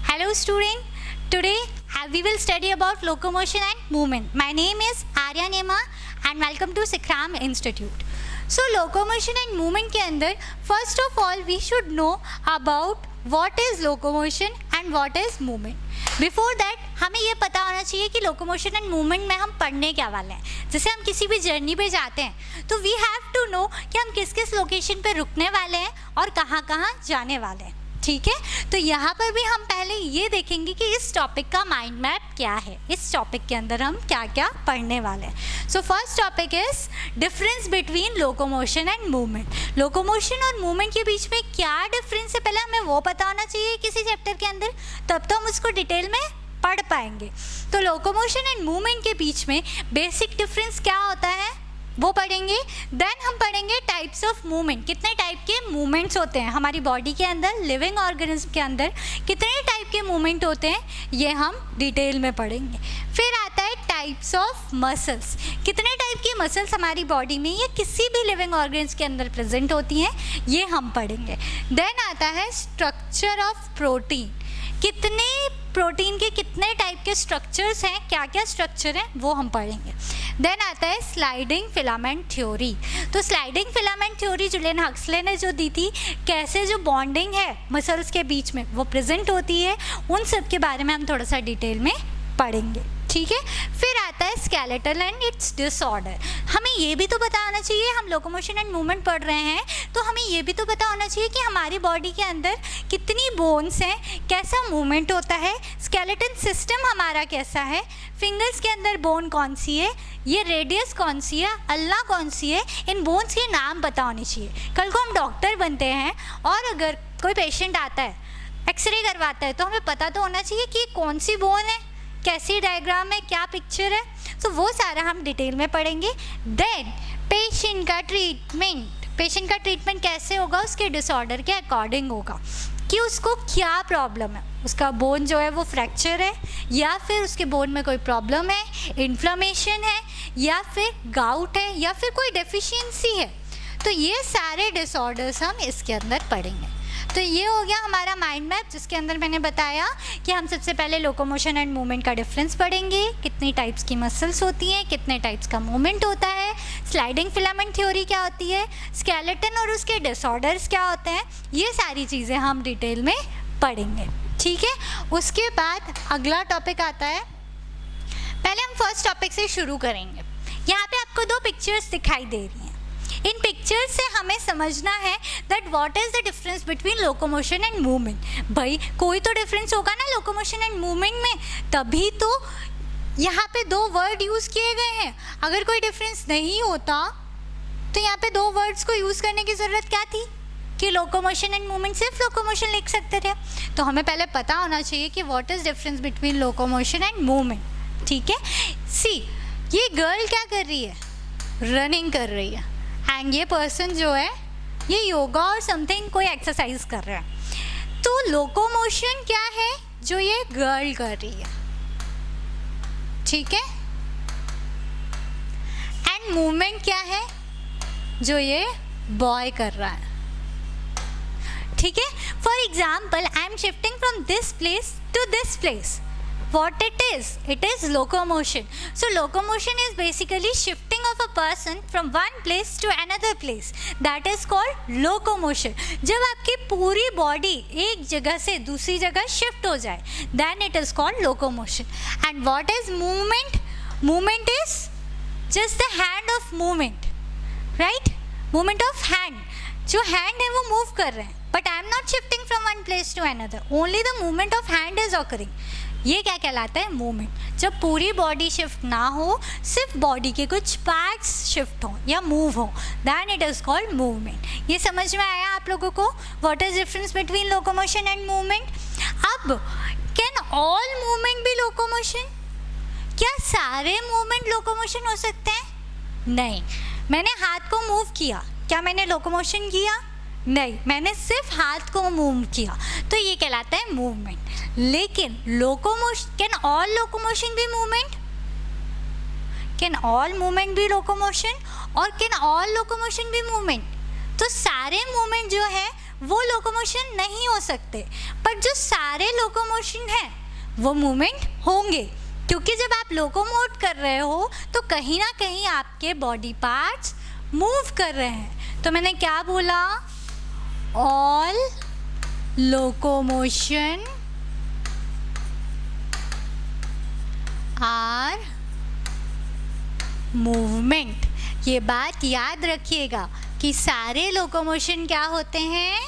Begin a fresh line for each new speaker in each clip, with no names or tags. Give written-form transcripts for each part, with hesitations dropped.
Hello student, today we will study about locomotion and movement. My name is Arya Nema and welcome to Sikram Institute. So locomotion and movement के अंदर first of all we should know about what is locomotion and what is movement. Before that हमें ये पता होना चाहिए कि locomotion and movement में हम पढ़ने क्या वाले हैं. जैसे हम किसी भी जर्नी पे जाते हैं तो we have to know कि हम किस किस लोकेशन पे रुकने वाले हैं और कहाँ कहाँ जाने वाले हैं. ठीक है, तो यहाँ पर भी हम पहले ये देखेंगे कि इस टॉपिक का माइंड मैप क्या है, इस टॉपिक के अंदर हम क्या क्या पढ़ने वाले हैं. So first topic is difference between locomotion and movement. Locomotion और मूवमेंट के बीच में क्या डिफरेंस है पहले हमें वो पता होना चाहिए किसी चैप्टर के अंदर, तब तो हम उसको डिटेल में पढ़ पाएंगे. तो लोकोमोशन एंड मूवमेंट के बीच में बेसिक डिफरेंस क्या होता है वो पढ़ेंगे. देन हम पढ़ेंगे टाइप्स ऑफ मूवमेंट, कितने टाइप के मूवमेंट्स होते हैं हमारी बॉडी के अंदर, लिविंग ऑर्गेनिज्म के अंदर कितने टाइप के मूवमेंट होते हैं ये हम डिटेल में पढ़ेंगे. फिर आता है टाइप्स ऑफ मसल्स, कितने टाइप की मसल्स हमारी बॉडी में या किसी भी लिविंग ऑर्गेन्स के अंदर प्रेजेंट होती हैं ये हम पढ़ेंगे. देन आता है स्ट्रक्चर ऑफ प्रोटीन, कितने प्रोटीन के कितने टाइप के स्ट्रक्चर्स हैं, क्या क्या स्ट्रक्चर हैं वो हम पढ़ेंगे. देन आता है स्लाइडिंग फिलामेंट थ्योरी. तो sliding filament theory Julian Huxley ने जो दी थी, कैसे जो बॉन्डिंग है मसल्स के बीच में वो प्रेजेंट होती है, उन सब के बारे में हम थोड़ा सा डिटेल में पढ़ेंगे. ठीक है, फिर आता है स्केलेटल एंड इट्स डिसऑर्डर. हमें ये भी तो पता होना चाहिए, हम लोकोमोशन एंड मूवमेंट पढ़ रहे हैं तो हमें ये भी तो पता होना चाहिए कि हमारी बॉडी के अंदर कितनी बोन्स हैं, कैसा मूवमेंट होता है, स्केलेटन सिस्टम हमारा कैसा है, फिंगर्स के अंदर बोन कौन सी है, ये रेडियस कौन सी है, अल्ला कौन सी है, इन बोन्स के नाम पता होने चाहिए. कल को हम डॉक्टर बनते हैं और अगर कोई पेशेंट आता है एक्सरे करवाता है तो हमें पता तो होना चाहिए कि कौन सी बोन है, कैसी डायग्राम है, क्या पिक्चर है. तो वो सारा हम डिटेल में पढ़ेंगे. देन पेशेंट का ट्रीटमेंट, पेशेंट का ट्रीटमेंट कैसे होगा उसके डिसऑर्डर के अकॉर्डिंग होगा कि उसको क्या प्रॉब्लम है, उसका बोन जो है वो फ्रैक्चर है या फिर उसके बोन में कोई प्रॉब्लम है, इन्फ्लेमेशन है या फिर गाउट है या फिर कोई डेफिशिएंसी है. तो ये सारे डिसऑर्डर्स हम इसके अंदर पढ़ेंगे. तो ये हो गया हमारा माइंड मैप जिसके अंदर मैंने बताया कि हम सबसे पहले लोकोमोशन एंड मूवमेंट का डिफरेंस पढ़ेंगे, कितनी टाइप्स की मसल्स होती हैं, कितने टाइप्स का मूवमेंट होता है, स्लाइडिंग फिलामेंट थ्योरी क्या होती है, स्केलेटन और उसके डिसऑर्डर्स क्या होते हैं, ये सारी चीज़ें हम डिटेल में पढ़ेंगे. ठीक है, उसके बाद अगला टॉपिक आता है. पहले हम फर्स्ट टॉपिक से शुरू करेंगे. यहाँ पे आपको दो पिक्चर्स दिखाई दे रही हैं. इन पिक्चर्स से हमें समझना है that what is the difference between locomotion and movement. भाई कोई तो डिफरेंस होगा ना लोकोमोशन एंड मूवमेंट में, तभी तो यहाँ पे दो वर्ड यूज़ किए गए हैं. अगर कोई डिफरेंस नहीं होता तो यहाँ पे दो वर्ड्स को यूज़ करने की ज़रूरत क्या थी कि लोकोमोशन एंड मूवमेंट सिर्फ लोकोमोशन लिख सकते थे. तो हमें पहले पता होना चाहिए कि what is difference between locomotion and movement. ठीक है, सी ये गर्ल क्या कर रही है, रनिंग कर रही है, एंड ये पर्सन जो है ये योगा और समथिंग कोई एक्सरसाइज कर रहा है. तो लोकोमोशन क्या है जो ये गर्ल कर रही है, ठीक है, एंड मूवमेंट क्या है जो ये बॉय कर रहा है. ठीक है, for example I am shifting from this place to this place. What it is locomotion. So locomotion is basically shifting of a person from one place to another place. That is called locomotion. जब आपकी पूरी body एक जगह से दूसरी जगह shift हो जाए, then it is called locomotion. And what is movement? Movement is just the hand of movement, right? Movement of hand. जो hand है वो move कर रहे हैं, but I am not shifting from one place to another. Only the movement of hand is occurring. ये क्या कहलाता है, मूवमेंट. जब पूरी बॉडी शिफ्ट ना हो, सिर्फ बॉडी के कुछ पार्ट्स शिफ्ट हो या मूव हो, then it is called movement. ये समझ में आया आप लोगों को what is difference between locomotion and movement. अब can all movement be locomotion? क्या सारे मूवमेंट लोकोमोशन हो सकते हैं? नहीं. मैंने हाथ को मूव किया, क्या मैंने लोकोमोशन किया? नहीं, मैंने सिर्फ हाथ को मूव किया, तो ये कहलाता है मूवमेंट. लेकिन locomotion, can all locomotion be movement? Can all movement be locomotion और can all locomotion be movement? तो सारे मूवमेंट जो है वो लोकोमोशन नहीं हो सकते, पर जो सारे लोकोमोशन हैं वो मूवमेंट होंगे, क्योंकि जब आप लोकोमोट कर रहे हो तो कहीं ना कहीं आपके बॉडी पार्ट्स मूव कर रहे हैं। तो मैंने क्या बोला, ऑल लोकोमोशन आर मूवमेंट। ये बात याद रखिएगा कि सारे लोकोमोशन क्या होते हैं,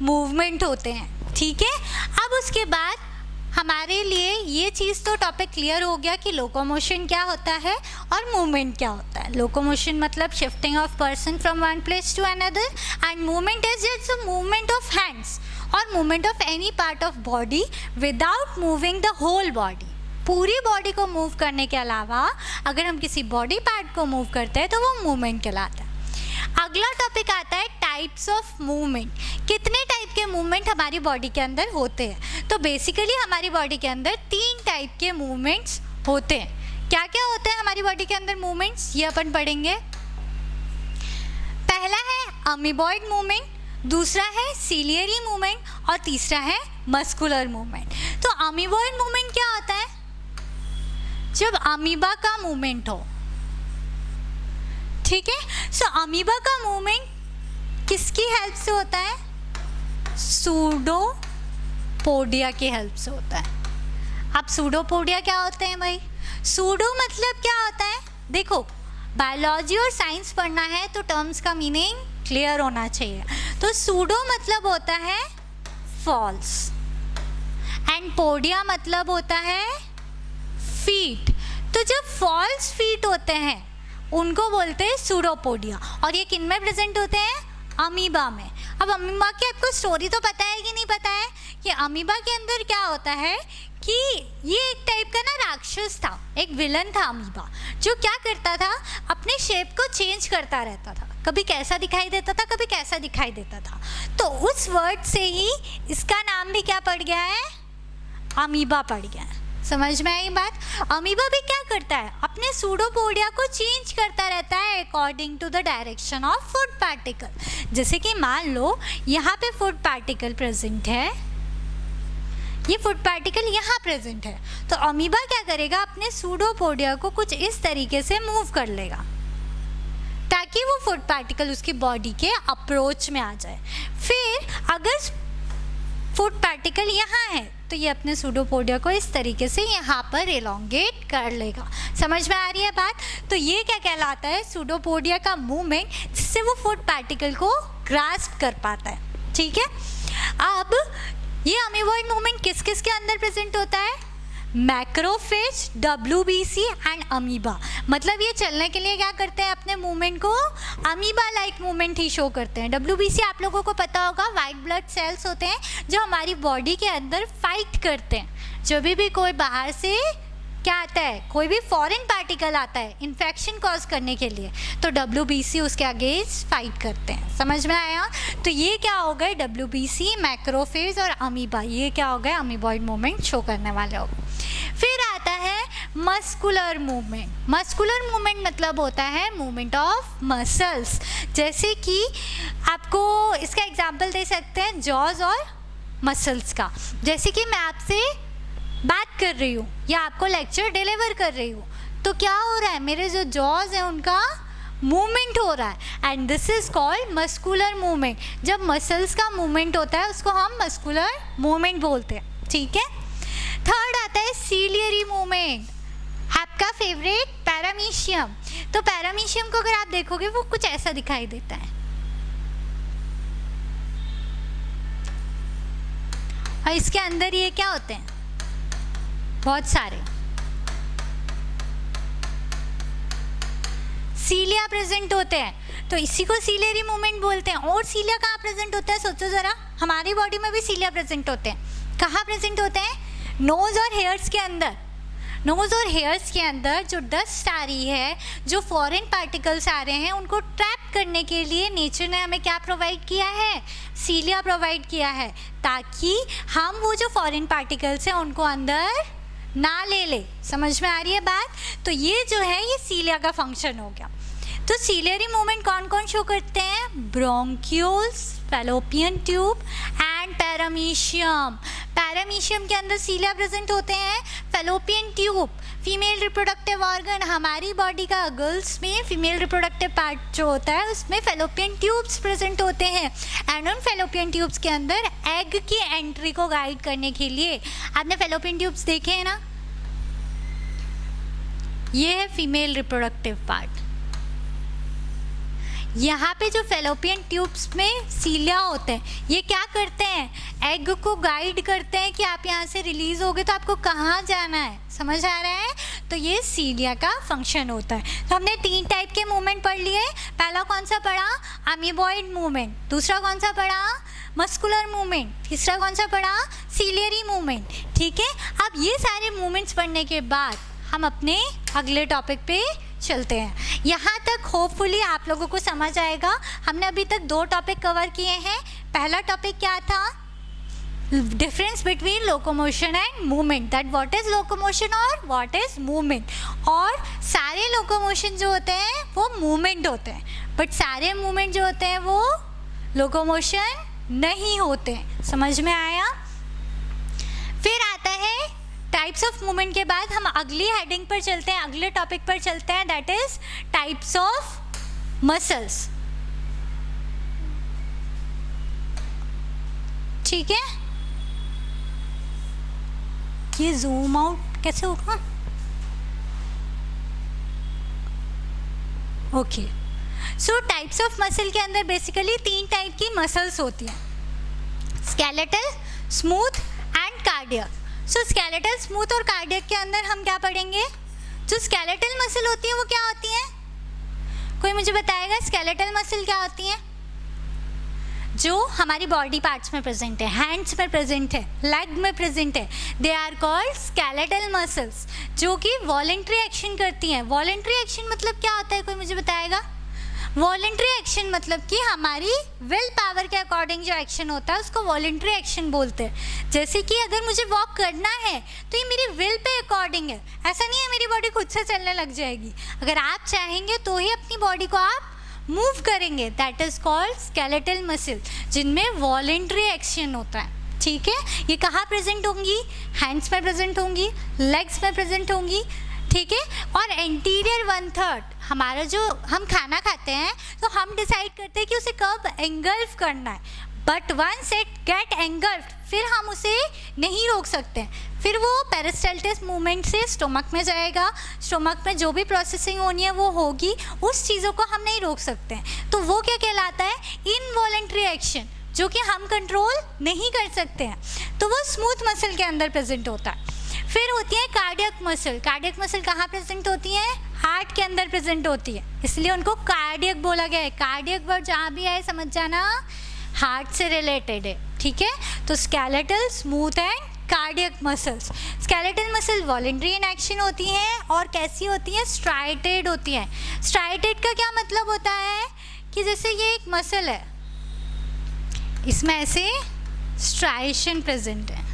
मूवमेंट होते हैं, ठीक है। अब उसके बाद हमारे लिए ये चीज़ तो टॉपिक क्लियर हो गया कि लोकोमोशन क्या होता है और मूवमेंट क्या होता है। लोकोमोशन मतलब shifting of person from one place to another, and movement is just movement of hands और movement of any part of body without moving the whole body. पूरी बॉडी को मूव करने के अलावा अगर हम किसी बॉडी पार्ट को मूव करते हैं तो वो मूवमेंट कहलाता है। अगला टॉपिक आता है टाइप्स ऑफ मूवमेंट। कितने टाइप के मूवमेंट हमारी बॉडी के अंदर होते हैं? तो बेसिकली हमारी बॉडी के अंदर 3 टाइप के मूवमेंट्स होते हैं। क्या क्या होते हैं हमारी बॉडी के अंदर मूवमेंट्स, ये अपन पढ़ेंगे। पहला है अमीबॉइड मूवमेंट, दूसरा है सीलियरी मूवमेंट और तीसरा है मस्कुलर मूवमेंट। तो अमीबॉइड मूवमेंट क्या होता है? जब अमीबा का मूवमेंट हो, ठीक है। सो अमीबा का मूवमेंट किसकी हेल्प से होता है? सूडोपोडिया की हेल्प से होता है। अब सूडोपोडिया क्या होते हैं भाई? सूडो मतलब क्या होता है? देखो, बायोलॉजी और साइंस पढ़ना है तो टर्म्स का मीनिंग क्लियर होना चाहिए। तो सूडो मतलब होता है फॉल्स एंड पोडिया मतलब होता है फीट। तो जब फॉल्स फीट होते हैं उनको बोलते हैं सूडोपोडिया, और ये किन में प्रेजेंट होते हैं? अमीबा में। अब अमीबा की आपको स्टोरी तो पता है कि नहीं पता है कि अमीबा के अंदर क्या होता है कि ये एक टाइप का ना राक्षस था, एक विलन था अमीबा, जो क्या करता था, अपने शेप को चेंज करता रहता था। कभी कैसा दिखाई देता था, कभी कैसा दिखाई देता था। तो उस वर्ड से ही इसका नाम भी क्या पड़ गया है? अमीबा पड़ गया है। समझ में आई बात? अमीबा भी क्या करता है, अपने सूडोपोडिया को चेंज करता रहता है according to the direction of food particle. जैसे कि मान लो यहाँ पे फूड पार्टिकल प्रेजेंट है, ये फूड पार्टिकल यहाँ प्रेजेंट है, तो अमीबा क्या करेगा, अपने सूडोपोडिया को कुछ इस तरीके से मूव कर लेगा ताकि वो फूड पार्टिकल उसकी बॉडी के अप्रोच में आ जाए। फिर अगर फूड पार्टिकल यहाँ है तो ये अपने सूडोपोडिया को इस तरीके से यहाँ पर एलोंगेट कर लेगा। समझ में आ रही है बात? तो ये क्या कहलाता है? सूडोपोडिया का मूवमेंट, जिससे वो फूड पार्टिकल को ग्रास्प कर पाता है, ठीक है। अब ये अमीबॉइड मूवमेंट किस किस के अंदर प्रेजेंट होता है? Macrophage, WBC and amoeba. मतलब ये चलने के लिए क्या करते हैं, अपने मूवमेंट को अमीबा लाइक मूवमेंट ही शो करते हैं। WBC आप लोगों को पता होगा, वाइट ब्लड सेल्स होते हैं जो हमारी बॉडी के अंदर फाइट करते हैं। जब भी कोई बाहर से क्या आता है, कोई भी फॉरेन पार्टिकल आता है इन्फेक्शन कॉज करने के लिए, तो WBC उसके अगेंस्ट फाइट करते हैं। समझ में आया? तो ये क्या हो गए, WBC, मैक्रोफेज और अमीबा, ये क्या हो गए, अमीबॉइड मूवमेंट शो करने वाले हो गए। फिर आता है मस्कुलर मूवमेंट। मस्कुलर मूवमेंट मतलब होता है मूवमेंट ऑफ मसल्स। जैसे कि आपको इसका एग्जांपल दे सकते हैं जॉज और मसल्स का। जैसे कि मैं आपसे बात कर रही हूँ या आपको लेक्चर डिलीवर कर रही हूँ, तो क्या हो रहा है, मेरे जो जॉज हैं उनका मूवमेंट हो रहा है, and this is called muscular movement. जब मसल्स का मूवमेंट होता है उसको हम मस्कुलर मूवमेंट बोलते हैं, ठीक है। थर्ड आता है सीलियरी मूवमेंट, आपका फेवरेट पैरामीशियम। तो पैरामीशियम को अगर आप देखोगे वो कुछ ऐसा दिखाई देता है, और इसके अंदर ये क्या होते हैं, बहुत सारे सीलिया प्रेजेंट होते हैं, तो इसी को सीलियरी मूवमेंट बोलते हैं। और सीलिया कहाँ प्रेजेंट होता है, सोचो जरा, हमारी बॉडी में भी सीलिया प्रेजेंट होते हैं। कहाँ प्रेजेंट होते हैं? नोज और हेयर्स के अंदर। नोज और हेयर्स के अंदर जो डस्ट आ रही है, जो फॉरेन पार्टिकल्स आ रहे हैं, उनको ट्रैप करने के लिए नेचर ने हमें क्या प्रोवाइड किया है, सीलिया प्रोवाइड किया है, ताकि हम वो जो फॉरेन पार्टिकल्स हैं उनको अंदर ना ले ले। समझ में आ रही है बात? तो ये जो है ये सीलिया का फंक्शन हो गया। तो सीलियरी मूवमेंट कौन कौन शो करते हैं? Bronchioles, fallopian tube and paramecium. Paramecium के अंदर सीलिया प्रेजेंट होते हैं। Fallopian tube female reproductive organ, हमारी बॉडी का गर्ल्स में फीमेल रिप्रोडक्टिव पार्ट जो होता है उसमें फैलोपियन ट्यूब्स प्रेजेंट होते हैं। एंड उन फैलोपियन ट्यूब्स के अंदर एग की एंट्री को गाइड करने के लिए, आपने फैलोपियन ट्यूब्स देखे हैं ना, ये है फीमेल रिप्रोडक्टिव पार्ट। यहाँ पे जो फैलोपियन ट्यूब्स में सीलिया होते हैं, ये क्या करते हैं, एग को गाइड करते हैं कि आप यहाँ से रिलीज होगे तो आपको कहाँ जाना है, समझ आ रहा है। तो ये सीलिया का फंक्शन होता है। तो हमने 3 टाइप के मूवमेंट पढ़ लिए। पहला कौन सा पढ़ा, अमीबॉइड मूवमेंट। दूसरा कौन सा पढ़ा, मस्कुलर मूवमेंट। तीसरा कौन सा पढ़ा, सीलियरी मूवमेंट। ठीक है, अब ये सारे मूवमेंट्स पढ़ने के बाद हम अपने अगले टॉपिक पे चलते हैं। यहाँ तक होपफुली आप लोगों को समझ आएगा। हमने अभी तक 2 टॉपिक कवर किए हैं। पहला टॉपिक क्या था, difference between locomotion and movement, that what is locomotion और व्हाट इज मूवमेंट। और सारे लोकोमोशन जो होते हैं वो मूवमेंट होते हैं, बट सारे मूवमेंट जो होते हैं वो लोकोमोशन नहीं होते। समझ में आया। फिर आता है टाइप्स ऑफ मूवमेंट के बाद हम अगली हेडिंग पर चलते हैं, अगले टॉपिक पर चलते हैं, that is types of muscles. ठीक है, ये जूम आउट कैसे होगा, okay. So types of muscle के अंदर बेसिकली 3 टाइप की मसल्स होती हैं, skeletal, smooth and cardiac. So skeletal, smooth और कार्डियक के अंदर हम क्या पढ़ेंगे, जो स्केलेटल मसल होती है वो क्या होती है, कोई मुझे बताएगा स्केलेटल मसल क्या होती है, जो हमारी बॉडी पार्ट्स में प्रेजेंट है, हैंड्स में प्रेजेंट है, लेग में प्रेजेंट है, they are called skeletal muscles, जो कि वॉलेंट्री एक्शन करती हैं। वॉलेंट्री एक्शन मतलब क्या होता है, कोई मुझे बताएगा। वॉलेंट्री एक्शन मतलब कि हमारी विल पावर के अकॉर्डिंग जो एक्शन होता है उसको वॉलेंट्री एक्शन बोलते हैं। जैसे कि अगर मुझे वॉक करना है तो ये मेरी विल पे अकॉर्डिंग है, ऐसा नहीं है मेरी बॉडी खुद से चलने लग जाएगी। अगर आप चाहेंगे तो ही अपनी बॉडी को आप मूव करेंगे, that is called skeletal muscle, जिनमें वॉलेंट्री एक्शन होता है। ठीक है, ये कहाँ प्रेजेंट होंगी, हैंड्स में प्रेजेंट होंगी, लेग्स में प्रेजेंट होंगी। ठीक है, और एंटीरियर 1/3 हमारा जो हम खाना खाते हैं तो हम डिसाइड करते हैं कि उसे कब एंगल्फ करना है, बट वंस इट गेट एंगल्फ्ड फिर हम उसे नहीं रोक सकते हैं। फिर वो पेरिस्टाल्टिस मूवमेंट से स्टोमक में जाएगा, स्टोमक में जो भी प्रोसेसिंग होनी है वो होगी, उस चीज़ों को हम नहीं रोक सकते हैं। तो वो क्या कहलाता है, इनवॉलेंट्री एक्शन, जो कि हम कंट्रोल नहीं कर सकते हैं। तो वो स्मूथ मसल के अंदर प्रेजेंट होता है। फिर होती है कार्डियक मसल। कार्डियक मसल कहाँ प्रेजेंट होती है, हार्ट के अंदर प्रेजेंट होती है, इसलिए उनको कार्डियक बोला गया है। कार्डियक वर्ड जहाँ भी आए समझ जाना हार्ट से रिलेटेड है। ठीक है, तो skeletal, smooth and cardiac muscles. Skeletal muscle voluntary in action होती हैं और कैसी होती हैं, स्ट्राइटेड होती हैं। स्ट्राइटेड का क्या मतलब होता है कि जैसे ये एक मसल है, इसमें ऐसे स्ट्राइशन प्रेजेंट है,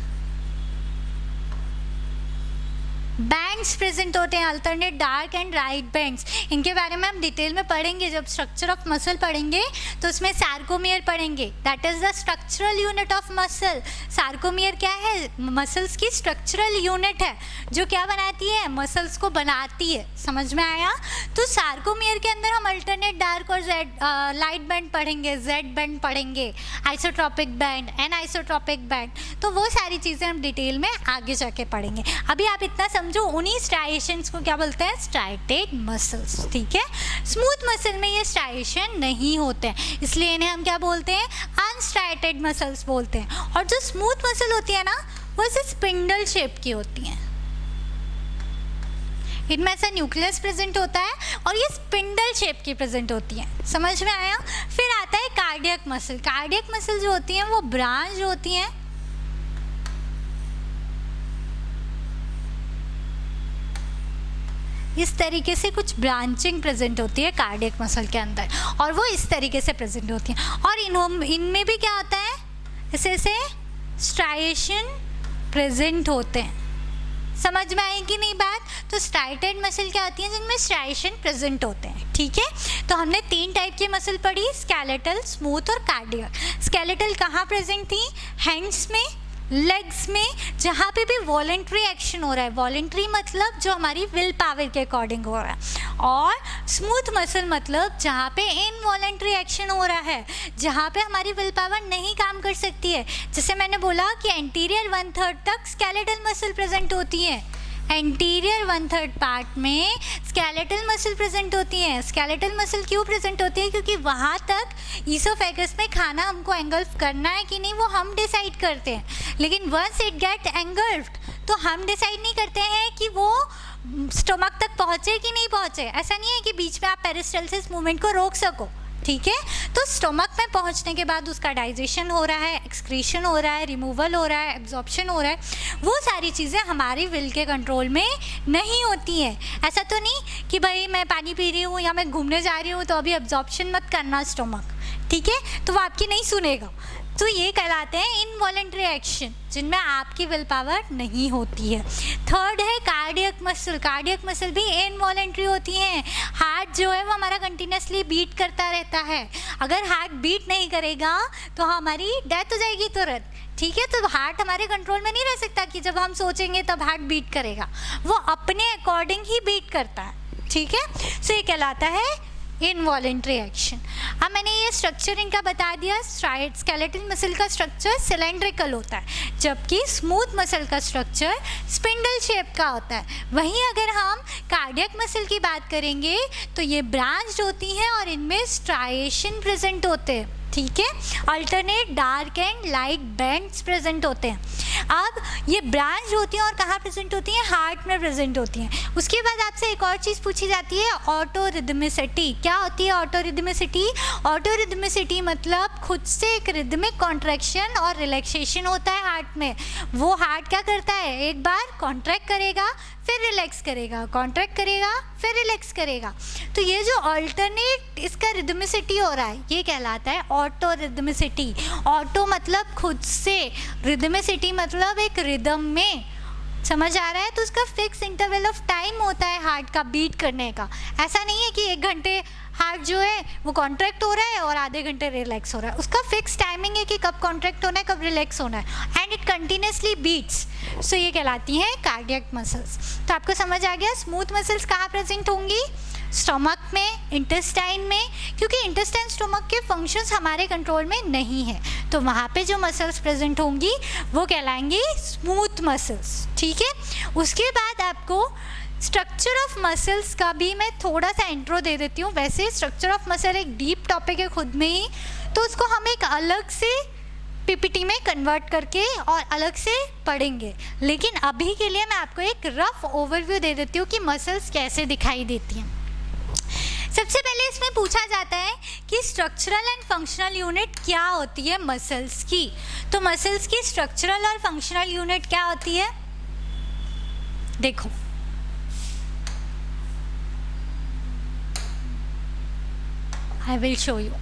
बैंड्स प्रेजेंट होते हैं, alternate dark and right bands. इनके बारे में हम डिटेल में पढ़ेंगे जब स्ट्रक्चर ऑफ मसल पढ़ेंगे, तो उसमें सार्कोमियर पढ़ेंगे, that is the structural unit of muscle. Sarcomere क्या है, मसल्स की स्ट्रक्चरल यूनिट है जो क्या बनाती है, मसल्स को बनाती है। समझ में आया। तो सार्कोमियर के अंदर हम अल्टरनेट डार्क और लाइट बैंड पढ़ेंगे, जेड बैंड पढ़ेंगे, आइसोट्रोपिक बैंड, एनआइसोट्रोपिक बैंड। तो वो सारी चीज़ें हम डिटेल में आगे जाके पढ़ेंगे। अभी आप इतना समझो, उन्हीं स्ट्राइएशंस को क्या बोलते हैं, स्ट्राइटेड मसल्स। ठीक है, स्मूथ मसल में ये स्ट्राइएशन नहीं होते हैं, इसलिए इन्हें हम क्या बोलते हैं, अनस्ट्राइटेड मसल्स बोलते हैं। और जो स्मूथ मसल होती है ना, वो ऐसे स्पिंडल शेप की होती हैं, इनमें ऐसा न्यूक्लियस प्रेजेंट होता है और ये स्पिंडल शेप की प्रेजेंट होती है। समझ में आया। फिर आता है कार्डियक मसल। कार्डियक मसल जो होती हैं वो ब्रांच होती हैं, इस तरीके से कुछ ब्रांचिंग प्रेजेंट होती है कार्डियक मसल के अंदर, और वो इस तरीके से प्रेजेंट होती हैं। और इनमें भी क्या होता है, ऐसे ऐसे स्ट्राइएशन प्रेजेंट होते हैं। समझ में आई कि नहीं बात? तो स्ट्राइटेड मसल क्या होती है? जिनमें स्ट्राइएशन प्रेजेंट होते हैं, ठीक है। तो हमने 3 टाइप की मसल पढ़ी, स्केलेटल, स्मूथ और कार्डियक। स्केलेटल कहाँ प्रेजेंट थी? हैंड्स में, लेग्स में, जहाँ पे भी वॉलेंट्री एक्शन हो रहा है। वॉलेंट्री मतलब जो हमारी विल पावर के अकॉर्डिंग हो रहा है, और स्मूथ मसल मतलब जहाँ पे इनवॉलेंट्री एक्शन हो रहा है, जहाँ पे हमारी विल पावर नहीं काम कर सकती है। जैसे मैंने बोला कि एंटीरियर 1/3 तक स्केलेटल मसल प्रेजेंट होती है, एंटीरियर 1/3 पार्ट में स्केलेटल मसल प्रेजेंट होती हैं। स्केलेटल मसल क्यों प्रेजेंट होती है? क्योंकि वहाँ तक ईसोफेगस में खाना हमको एंगल्फ करना है कि नहीं वो हम डिसाइड करते हैं, लेकिन वंस इट गेट एंगल्फ्ड तो हम डिसाइड नहीं करते हैं कि वो स्टमक तक पहुँचे कि नहीं पहुँचे। ऐसा नहीं है कि बीच में आप पेरिस्टालसिस मूवमेंट को रोक सको, ठीक है। तो स्टमक में पहुंचने के बाद उसका डाइजेशन हो रहा है, एक्सक्रीशन हो रहा है, रिमूवल हो रहा है, एब्जॉर्प्शन हो रहा है, वो सारी चीज़ें हमारी विल के कंट्रोल में नहीं होती हैं। ऐसा तो नहीं कि भाई मैं पानी पी रही हूँ या मैं घूमने जा रही हूँ तो अभी एब्जॉर्प्शन मत करना स्टमक, ठीक है, तो वो आपकी नहीं सुनेगा। तो ये कहलाते हैं इनवॉलेंट्री एक्शन, जिनमें आपकी विल पावर नहीं होती है। थर्ड है कार्डियक मसल। कार्डियक मसल भी इनवॉलेंट्री होती हैं। हार्ट जो है वो हमारा कंटिन्यूसली बीट करता रहता है। अगर हार्ट बीट नहीं करेगा तो हमारी डेथ हो जाएगी तुरंत, ठीक है। तो हार्ट हमारे कंट्रोल में नहीं रह सकता कि जब हम सोचेंगे तब हार्ट बीट करेगा, वो अपने अकॉर्डिंग ही बीट करता है, ठीक है। सो ये कहलाता है इनवॉलेंट्री एक्शन। अब मैंने ये स्ट्रक्चर इनका बता दिया। स्केलेटल मसल का स्ट्रक्चर सिलेंड्रिकल होता है, जबकि स्मूथ मसल का स्ट्रक्चर स्पिंडल शेप का होता है। वहीं अगर हम कार्डियक मसल की बात करेंगे तो ये ब्रांच्ड होती हैं और इनमें स्ट्राइएशन प्रेजेंट होते हैं, ठीक है। Alternate dark and light bands present होते हैं। अब ये ब्रांच होती हैं और कहाँ प्रेजेंट होती हैं? हार्ट में प्रेजेंट होती हैं। उसके बाद आपसे एक और चीज़ पूछी जाती है, ऑटोरिदमिसिटी। क्या होती है ऑटोरिदमिसिटी? ऑटोरिदमिसिटी मतलब खुद से एक रिदमिक कॉन्ट्रैक्शन और रिलैक्सेशन होता है हार्ट में। वो हार्ट क्या करता है? एक बार कॉन्ट्रैक्ट करेगा फिर रिलैक्स करेगा, कॉन्ट्रैक्ट करेगा फिर रिलैक्स करेगा। तो ये जो अल्टरनेट इसका रिदमिसिटी हो रहा है ये कहलाता है ऑटो रिदमिसिटी। ऑटो मतलब खुद से, रिदमिसिटी मतलब एक रिदम में, समझ आ रहा है? तो उसका फिक्स इंटरवल ऑफ टाइम होता है हार्ट का बीट करने का। ऐसा नहीं है कि 1 घंटे हार्ट जो है वो कॉन्ट्रैक्ट हो रहा है और आधे घंटे रिलैक्स हो रहा है। उसका फिक्स टाइमिंग है कि कब कॉन्ट्रैक्ट होना है कब रिलैक्स होना है, एंड इट कंटिन्यूसली बीट्स। सो ये कहलाती हैं कार्डियक मसल्स। तो आपको समझ आ गया स्मूथ मसल्स कहाँ प्रेजेंट होंगी? स्टमक में, इंटेस्टाइन में, क्योंकि इंटेस्टाइन स्टमक के फंक्शंस हमारे कंट्रोल में नहीं है, तो वहाँ पे जो मसल्स प्रेजेंट होंगी वो कहलाएंगी स्मूथ मसल्स, ठीक है। उसके बाद आपको स्ट्रक्चर ऑफ मसल्स का भी मैं थोड़ा सा इंट्रो दे देती हूँ। वैसे स्ट्रक्चर ऑफ मसल एक डीप टॉपिक है खुद में ही, तो उसको हम एक अलग से पीपीटी में कन्वर्ट करके और अलग से पढ़ेंगे, लेकिन अभी के लिए मैं आपको एक रफ ओवरव्यू दे देती हूँ कि मसल्स कैसे दिखाई देती हैं। सबसे पहले इसमें पूछा जाता है कि स्ट्रक्चरल एंड फंक्शनल यूनिट क्या होती है मसल्स की। तो मसल्स की स्ट्रक्चरल और फंक्शनल यूनिट क्या होती है? देखो, I will show you।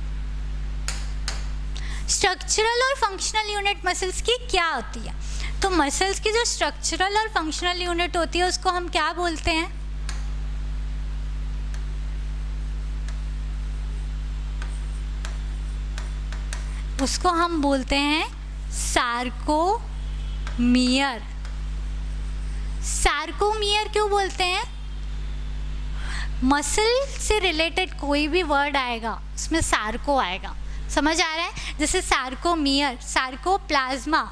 Structural और फंक्शनल यूनिट मसल्स की क्या होती है? तो मसल्स की जो स्ट्रक्चरल और फंक्शनल यूनिट होती है उसको हम क्या बोलते हैं? उसको हम बोलते हैं सार्कोमियर। सार्कोमियर क्यों बोलते हैं? मसल से रिलेटेड कोई भी वर्ड आएगा उसमें सार्को आएगा, समझ आ रहा है? जैसे सार्कोमियर, सार्कोप्लाज्मा,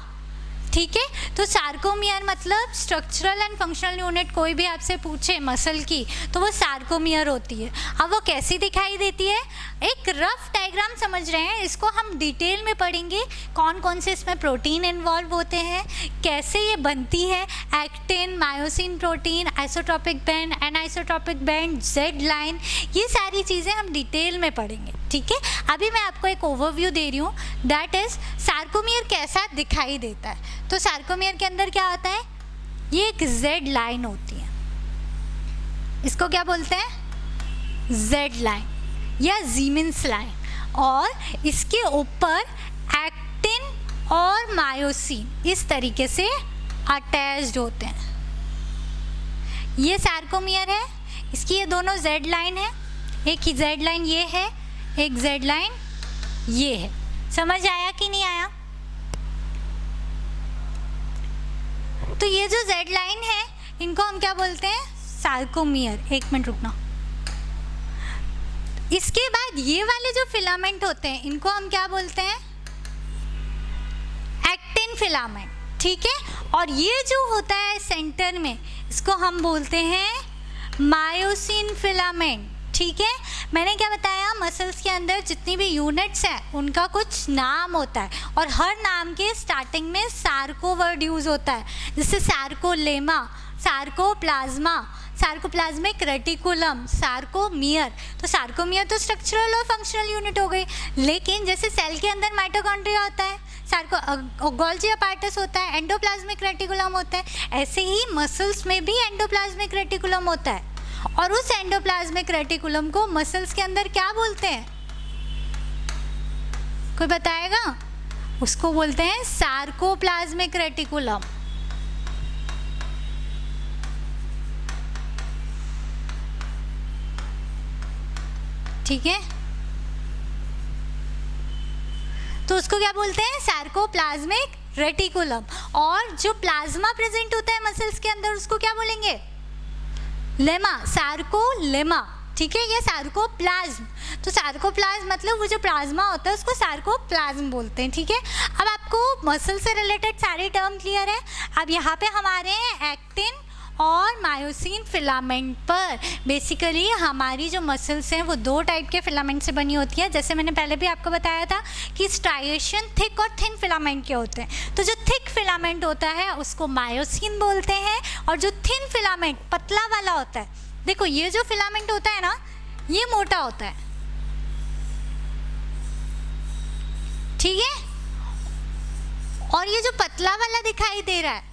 ठीक है। तो सार्कोमियर मतलब स्ट्रक्चरल एंड फंक्शनल यूनिट कोई भी आपसे पूछे मसल की तो वो सार्कोमियर होती है। अब वो कैसी दिखाई देती है? एक रफ डायग्राम समझ रहे हैं, इसको हम डिटेल में पढ़ेंगे। कौन कौन से इसमें प्रोटीन इन्वॉल्व होते हैं, कैसे ये बनती है, actin, myosin protein, isotropic band, anisotropic band, Z line, ये सारी चीज़ें हम डिटेल में पढ़ेंगे, ठीक है। अभी मैं आपको एक ओवरव्यू दे रही हूँ, दैट इज सार्कोमियर कैसा दिखाई देता है। तो सार्कोमियर के अंदर क्या होता है? ये एक जेड लाइन होती है, इसको क्या बोलते हैं? जेड लाइन या जीमेंस लाइन, और इसके ऊपर एक्टिन और मायोसिन इस तरीके से अटैच्ड होते हैं, ये सार्कोमियर है, इसकी ये दोनों जेड लाइन है, एक ही जेड लाइन ये है, एक जेड लाइन ये है। समझ आया कि नहीं आया? तो ये जो जेड लाइन है इनको हम क्या बोलते हैं? सार्कोमियर। एक मिनट रुकना। इसके बाद ये वाले जो फिलामेंट होते हैं इनको हम क्या बोलते हैं? एक्टिन फिलामेंट, ठीक है। और ये जो होता है सेंटर में इसको हम बोलते हैं मायोसिन फिलामेंट, ठीक है। मैंने क्या बताया, मसल्स के अंदर जितनी भी यूनिट्स हैं उनका कुछ नाम होता है और हर नाम के स्टार्टिंग में सार्को वर्ड यूज होता है, जैसे सार्कोलेमा, सार्कोप्लाज्मा, सार्कोप्लाज्मिक रेटिकुलम, सार्कोमियर। तो सार्कोमियर तो स्ट्रक्चरल और फंक्शनल यूनिट हो गई, लेकिन जैसे सेल के अंदर माइटोकॉन्ड्रिया होता है, गोल्जी अपार्टस होता है, एंडोप्लाज्मिक रेटिकुलम होता है, ऐसे ही मसल्स में भी एंडोप्लाज्मिक रेटिकुलम होता है। और उस एंडोप्लाज्मिक रेटिकुलम को मसल्स के अंदर क्या बोलते हैं? कोई बताएगा? उसको बोलते हैं सार्कोप्लाज्मिक रेटिकुलम। ठीक है, तो उसको क्या बोलते हैं? Sarcoplasmic reticulum. और जो प्लाज्मा प्रेजेंट होता है मसल्स के अंदर उसको क्या बोलेंगे? लेमा, सार्कोलेमा, ठीक है। ये सार्कोप्लाज्म, तो सार्कोप्लाज्म मतलब वो जो प्लाज्मा होता है उसको सार्कोप्लाज्म बोलते हैं, ठीक है। अब आपको मसल से रिलेटेड सारे टर्म क्लियर है। अब यहाँ पे हमारे एक्टिन और मायोसिन फिलामेंट पर बेसिकली हमारी जो मसल्स हैं वो दो टाइप के फिलामेंट से बनी होती है। जैसे मैंने पहले भी आपको बताया था कि स्ट्राइएशन थिक और थिन फिलामेंट के होते हैं। तो जो थिक फिलामेंट होता है उसको मायोसिन बोलते हैं और जो थिन फिलामेंट पतला वाला होता है, देखो ये जो फिलामेंट होता है ना ये मोटा होता है, ठीक है। और ये जो पतला वाला दिखाई दे रहा है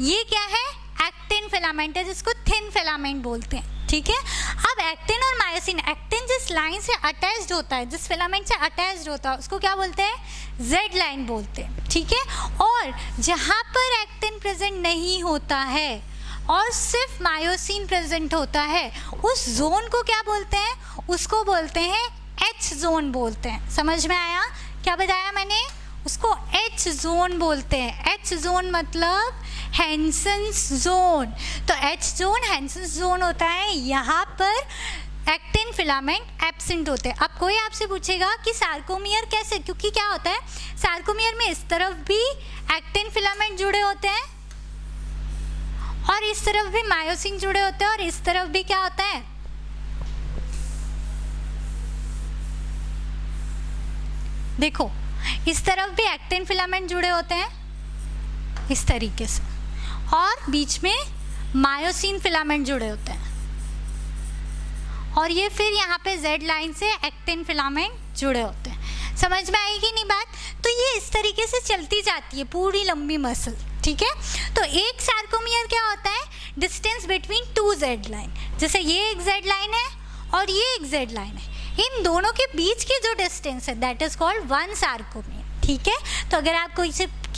ये क्या है? एक्टिन फिलामेंट है, जिसको थिन फिलामेंट बोलते हैं, ठीक है। अब एक्टिन और मायोसिन, एक्टिन जिस लाइन से अटैच्ड होता है, जिस फिलामेंट से अटैच्ड होता है उसको क्या बोलते हैं? जेड लाइन बोलते हैं, ठीक है। और जहाँ पर एक्टिन प्रेजेंट नहीं होता है और सिर्फ मायोसिन प्रेजेंट होता है उस जोन को क्या बोलते हैं? उसको बोलते हैं एच जोन बोलते हैं। समझ में आया? क्या बताया मैंने? उसको एच जोन बोलते हैं। एच जोन मतलब हैंसेंस जोन। तो एच जोन हैंसेंस जोन होता है, यहाँ पर एक्टिन फिलामेंट एब्सेंट होते हैं। अब कोई आपसे पूछेगा कि सार्कोमियर कैसे, क्योंकि क्या होता है सार्कोमियर में इस तरफ भी एक्टिन फिलामेंट जुड़े होते हैं और इस तरफ भी मायोसिन जुड़े होते हैं और इस तरफ भी क्या होता है? देखो इस तरफ भी एक्टिन फिलामेंट जुड़े होते हैं इस तरीके से और बीच में मायोसिन फिलामेंट जुड़े होते हैं और ये फिर यहाँ पे जेड लाइन से एक्टिन फिलामेंट जुड़े होते हैं। समझ में आएगी नहीं बात? तो ये इस तरीके से चलती जाती है पूरी लंबी मसल, ठीक है। तो एक सार्कोमियर क्या होता है? Distance between two Z line. जैसे ये एक जेड लाइन है और ये एक जेड लाइन है, इन दोनों के बीच की जो डिस्टेंस है that is called one sarcomere, ठीक है। तो अगर आप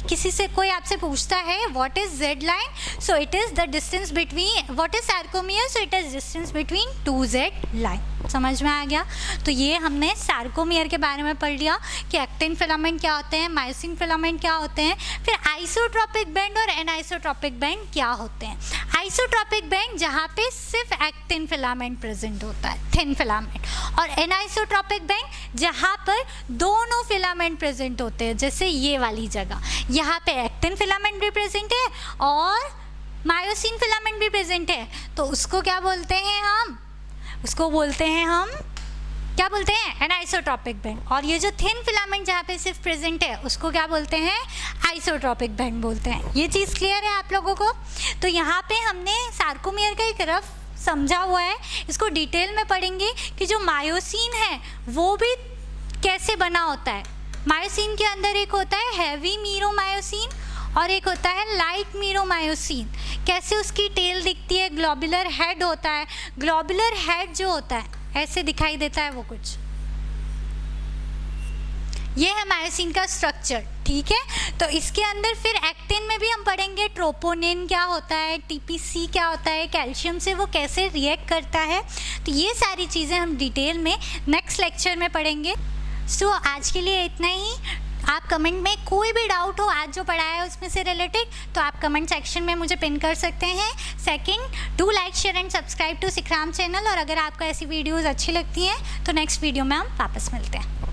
किसी से कोई आपसे पूछता है what is Z line, so it is the distance between, what is sarcomere, so it is distance between two Z line. समझ में आ गया? तो ये हमने सार्कोमियर के बारे में पढ़ लिया कि एक्टिन फिलामेंट क्या होते हैं, मायोसिन फिलामेंट क्या होते हैं, फिर आइसोट्रोपिक बैंड और एनाइसोट्रोपिक बैंड क्या होते हैं। आइसोट्रोपिक बैंड जहाँ पे सिर्फ एक्टिन फिलामेंट प्रेजेंट होता है, थिन फिलामेंट, और एनाइसोट्रोपिक बैंड जहाँ पर दोनों फिलामेंट प्रेजेंट होते हैं, जैसे ये वाली जगह, यहाँ पे एक्टिन फिलामेंट भी प्रेजेंट है और मायोसिन फिलामेंट भी प्रेजेंट है। तो उसको क्या बोलते हैं हम? उसको बोलते हैं हम क्या बोलते हैं? Anisotropic band. और ये जो थिन फिलामेंट जहाँ पे सिर्फ प्रेजेंट है उसको क्या बोलते हैं? आइसोट्रोपिक बैंड बोलते हैं। ये चीज़ क्लियर है आप लोगों को? तो यहाँ पे हमने सार्कोमियर का एक रफ समझा हुआ है, इसको डिटेल में पढ़ेंगे कि जो मायोसिन है वो भी कैसे बना होता है। मायोसिन के अंदर एक होता है हैवी मीरोमायोसिन और एक होता है लाइट मीरोमायोसिन। कैसे उसकी टेल दिखती है? ग्लोबुलर हेड होता है। ग्लोबुलर हेड जो होता है ऐसे दिखाई देता है वो कुछ, ये है मायोसिन का स्ट्रक्चर, ठीक है। तो इसके अंदर फिर एक्टिन में भी हम पढ़ेंगे ट्रोपोनिन क्या होता है, टीपीसी क्या होता है, कैल्शियम से वो कैसे रिएक्ट करता है। तो ये सारी चीज़ें हम डिटेल में नेक्स्ट लेक्चर में पढ़ेंगे। सो आज के लिए इतना ही। आप कमेंट में कोई भी डाउट हो आज जो पढ़ाया है उसमें से रिलेटेड, तो आप कमेंट सेक्शन में मुझे पिन कर सकते हैं। Second, do like share and subscribe to Sikhram channel. और अगर आपको ऐसी वीडियोस अच्छी लगती हैं तो नेक्स्ट वीडियो में हम वापस मिलते हैं।